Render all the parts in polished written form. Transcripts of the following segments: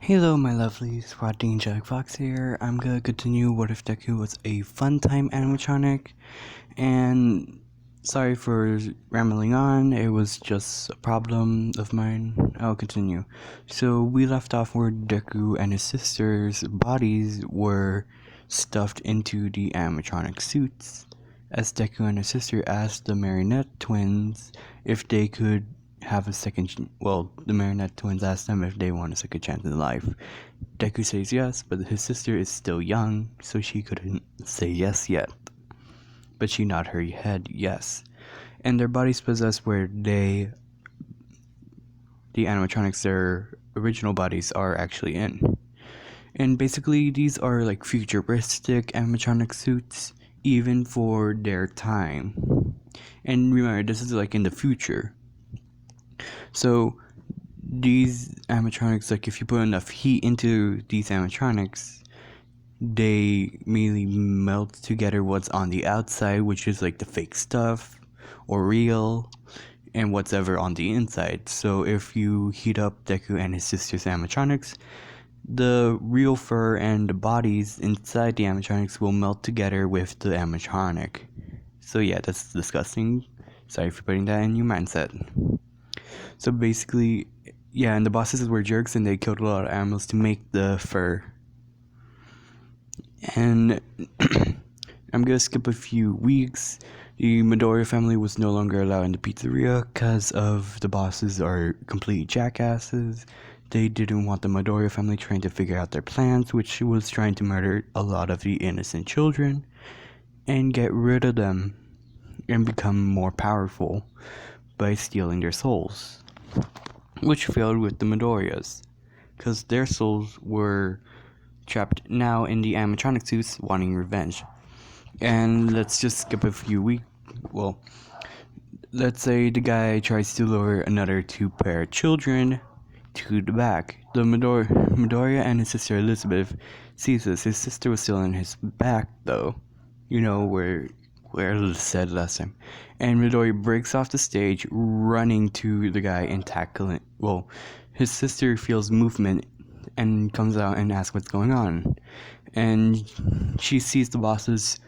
Hello, my lovelies. Rodney Angelic Fox here. I'm gonna continue What If Deku was a fun time animatronic. And sorry for rambling on, it was just a problem of mine. I'll continue. So, we left off where Deku and his sister's bodies were stuffed into the animatronic suits. As Deku and his sister asked the marionette twins if they could have a second. The marionette twins asked them if they want a second chance in life. Deku says yes, but his sister is still young, so she couldn't say yes yet. But she nodded her head yes. And their bodies possess where the animatronics, their original bodies, are actually in. And basically, these are like futuristic animatronic suits, even for their time. And remember, this is like in the future. So these animatronics, like if you put enough heat into these animatronics, they immediately melt together what's on the outside, which is like the fake stuff or real, and what's ever on the inside. So if you heat up Deku and his sister's animatronics, the real fur and the bodies inside the animatronics will melt together with the animatronic. So yeah, that's disgusting. Sorry for putting that in your mindset. So basically, yeah, and the bosses were jerks and they killed a lot of animals to make the fur. And I'm gonna skip a few weeks. The Midoriya family was no longer allowed in the pizzeria because of the bosses are complete jackasses. They didn't want the Midoriya family trying to figure out their plans, which was trying to murder a lot of the innocent children and get rid of them and become more powerful by stealing their souls, which failed with the Midoriyas because their souls were trapped now in the animatronic suits wanting revenge. And let's just skip a few weeks. Well, let's say the guy tries to lure another two pair of children to the back. The Midoriya and his sister Elizabeth sees this. His sister was still in his back though. You know where it said last time. And Midoriya breaks off the stage, running to the guy and tackling. Well, his sister feels movement and comes out and asks what's going on. And she sees the bosses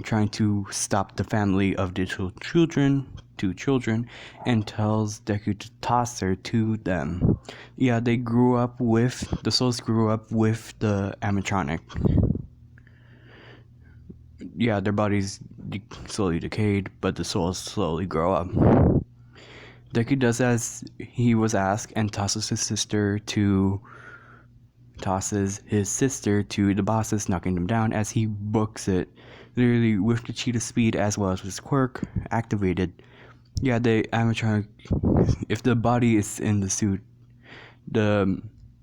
trying to stop the family of the two children, and tells Deku to toss her to them. Yeah, the souls grew up with the animatronic. Yeah, their bodies slowly decayed, but the souls slowly grow up. Deku does as he was asked and tosses his sister to the bosses, knocking them down as he books it, literally with the cheetah speed as well as his quirk activated. Yeah, the animatronic, if the body is in the suit, the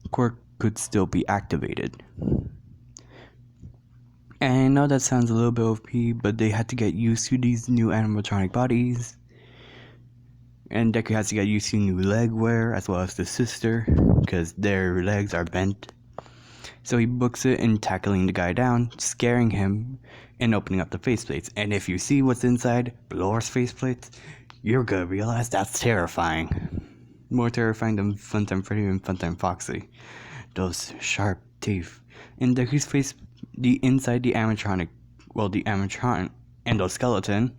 quirk could still be activated. And I know that sounds a little bit OP, but they had to get used to these new animatronic bodies. And Deku has to get used to new leg wear as well as the sister, because their legs are bent. So he books it in tackling the guy down, scaring him, and opening up the faceplates. And if you see what's inside Blor's faceplates, you're gonna realize that's terrifying. More terrifying than Funtime Freddy and Funtime Foxy. Those sharp teeth. In Deku's face, the inside the animatronic endoskeleton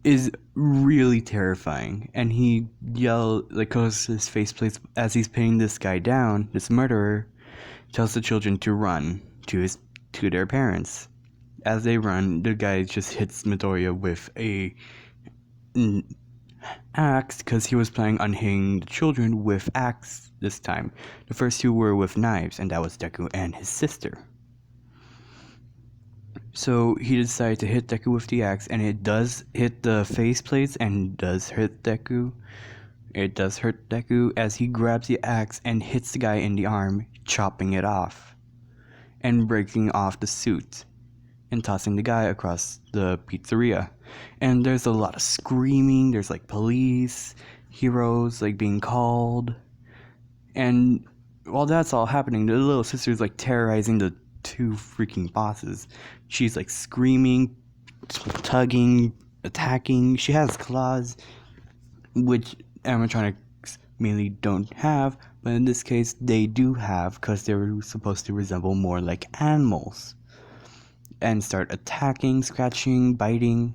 is really terrifying, and he yells like closes his faceplates as he's pinning this guy down. This murderer tells the children to run to their parents. As they run, the guy just hits Midoriya with a axe because he was planning on hitting the children with axe this time. The first two were with knives, and that was Deku and his sister. So he decided to hit Deku with the axe, and it does hit the faceplates and does hurt Deku. It does hurt Deku as he grabs the axe and hits the guy in the arm, chopping it off and breaking off the suit and tossing the guy across the pizzeria. And there's a lot of screaming. There's like police, heroes like being called. And while that's all happening, the little sister's like terrorizing the two freaking bosses. She's like screaming, tugging, attacking. She has claws, which animatronics mainly don't have, but in this case they do have because they're supposed to resemble more like animals and start attacking, scratching, biting.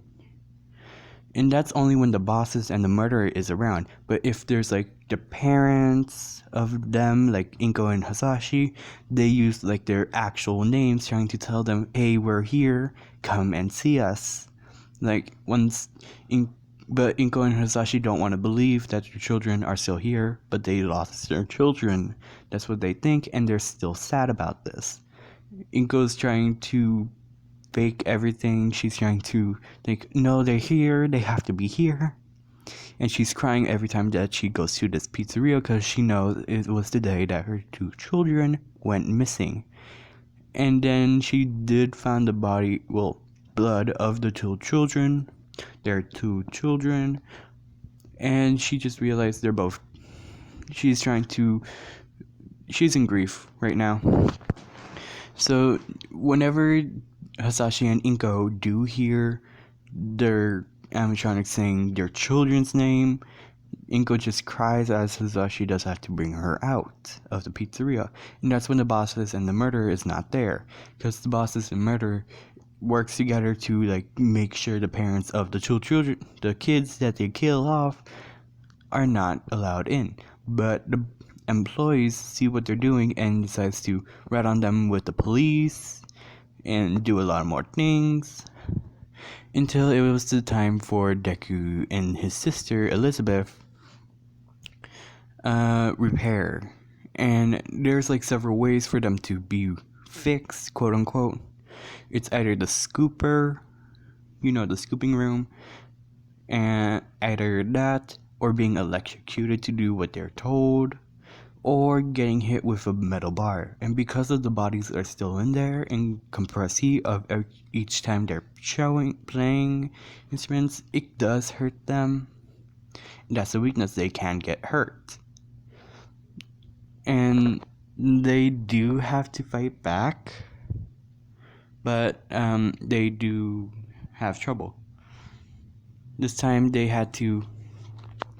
And that's only when the bosses and the murderer is around. But if there's like the parents of them, like Inko and Hasashi, they use like their actual names, trying to tell them, hey, we're here, come and see us. Like once but Inko and Hasashi don't want to believe that their children are still here, but they lost their children. That's what they think, and they're still sad about this. Inko's trying to fake everything. She's trying to think, no, they're here, they have to be here. And she's crying every time that she goes to this pizzeria because she knows it was the day that her 2 children went missing. And then she did find the body, blood of the 2 children, their 2 children, and she just realized they're both, she's in grief right now. So whenever Hasashi and Inko do hear their animatronics saying their children's name, Inko just cries as Hasashi does have to bring her out of the pizzeria. And that's when the bosses and the murderer is not there, because the bosses and murderer works together to like make sure the parents of the 2 children, the kids that they kill off, are not allowed in. But the employees see what they're doing and decides to rat on them with the police and do a lot more things until it was the time for Deku and his sister Elizabeth repair. And there's like several ways for them to be fixed, quote unquote. It's either the scooper, the scooping room, and either that or being electrocuted to do what they're told, or getting hit with a metal bar. And because of the bodies are still in there and compressed heat of each time they're playing instruments, it does hurt them. And that's a weakness, they can get hurt. And they do have to fight back, but they do have trouble. This time they had to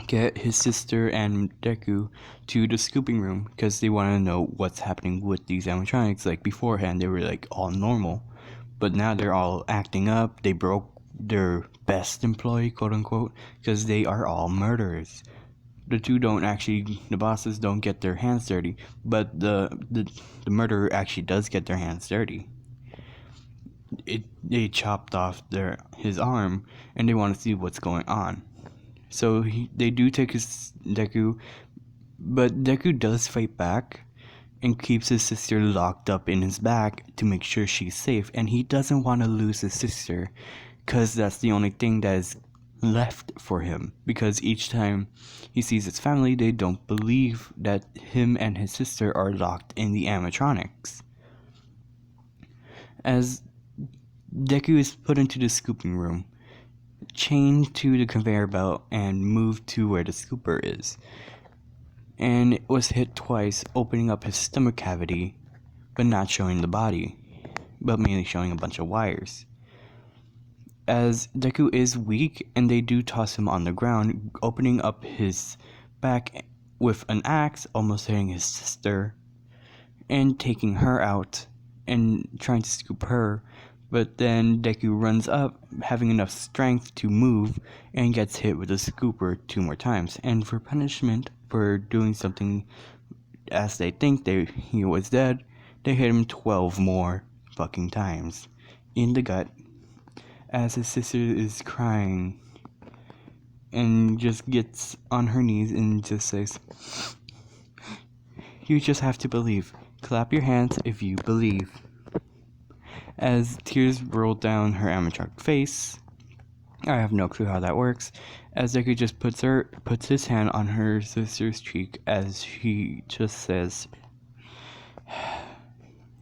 get his sister and Deku to the scooping room because they want to know what's happening with these animatronics. Like beforehand they were like all normal, but now they're all acting up. They broke their best employee, quote unquote, because they are all murderers. The bosses don't get their hands dirty, but the murderer actually does get their hands dirty. They chopped off his arm and they want to see what's going on. So they do take his Deku, but Deku does fight back and keeps his sister locked up in his back to make sure she's safe. And he doesn't want to lose his sister because that's the only thing that is left for him. Because each time he sees his family, they don't believe that him and his sister are locked in the animatronics. As Deku is put into the scooping room, chained to the conveyor belt and moved to where the scooper is, and it was hit twice, opening up his stomach cavity but not showing the body, but mainly showing a bunch of wires. As Deku is weak and they do toss him on the ground, opening up his back with an axe, almost hitting his sister and taking her out and trying to scoop her. But then Deku runs up, having enough strength to move, and gets hit with a scooper 2 more times. And for punishment for doing something as they think he was dead, they hit him 12 more fucking times in the gut as his sister is crying and just gets on her knees and just says, "You just have to believe. Clap your hands if you believe." As tears roll down her animatronic face. I have no clue how that works. As Deku just puts his hand on her sister's cheek as he just says,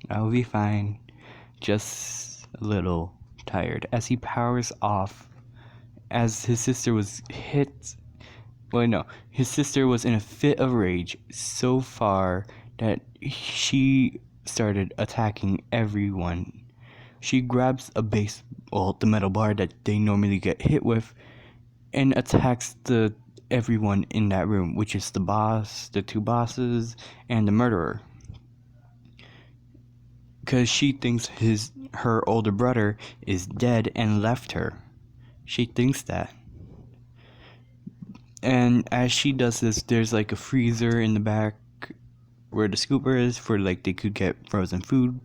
"I'll be fine. Just a little tired." As he powers off, as his sister was hit. His sister was in a fit of rage so far that she started attacking everyone. She grabs the metal bar that they normally get hit with, and attacks the everyone in that room, which is the boss, the two bosses, and the murderer. Because she thinks her older brother is dead and left her. She thinks that. And as she does this, there's like a freezer in the back where the scooper is for like they could get frozen food.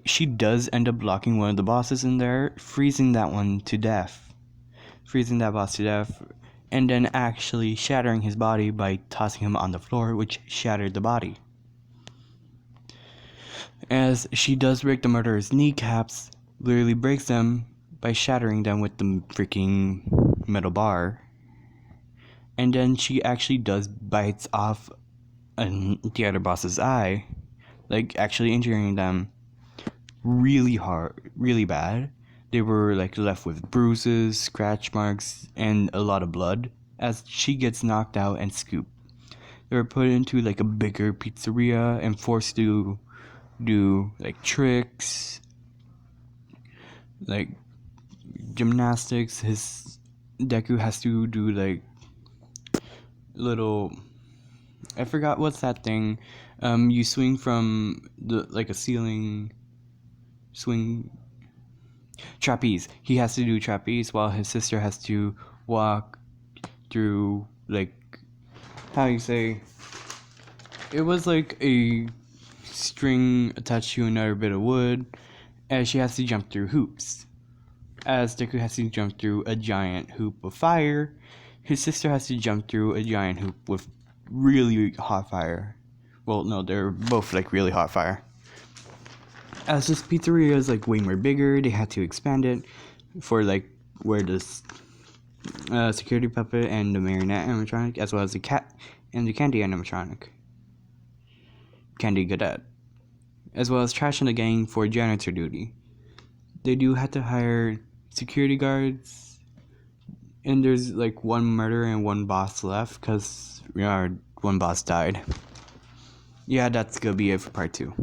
She does end up locking one of the bosses in there, freezing that boss to death, and then actually shattering his body by tossing him on the floor, which shattered the body. As she does break the murderer's kneecaps, literally breaks them by shattering them with the freaking metal bar. And then she actually does bites off the other boss's eye, like actually injuring them really hard, really bad. They were like left with bruises, scratch marks, and a lot of blood as she gets knocked out and scooped. They were put into like a bigger pizzeria and forced to do like tricks, like gymnastics. His Deku has to do like little, I forgot what's that thing. You swing from the like a ceiling swing, trapeze. He has to do trapeze while his sister has to walk through like, how you say, it was like a string attached to another bit of wood, as she has to jump through hoops. As Deku has to jump through a giant hoop of fire, his sister has to jump through a giant hoop with really hot fire. Well, no, they're both like really hot fire. As this pizzeria is like way more bigger, they had to expand it for like where this security puppet and the marionette animatronic, as well as the cat and the candy animatronic, Candy Cadet, as well as Trash and the gang for janitor duty. They do have to hire security guards, and there's like one murderer and one boss left because one boss died. Yeah, that's gonna be it for part 2.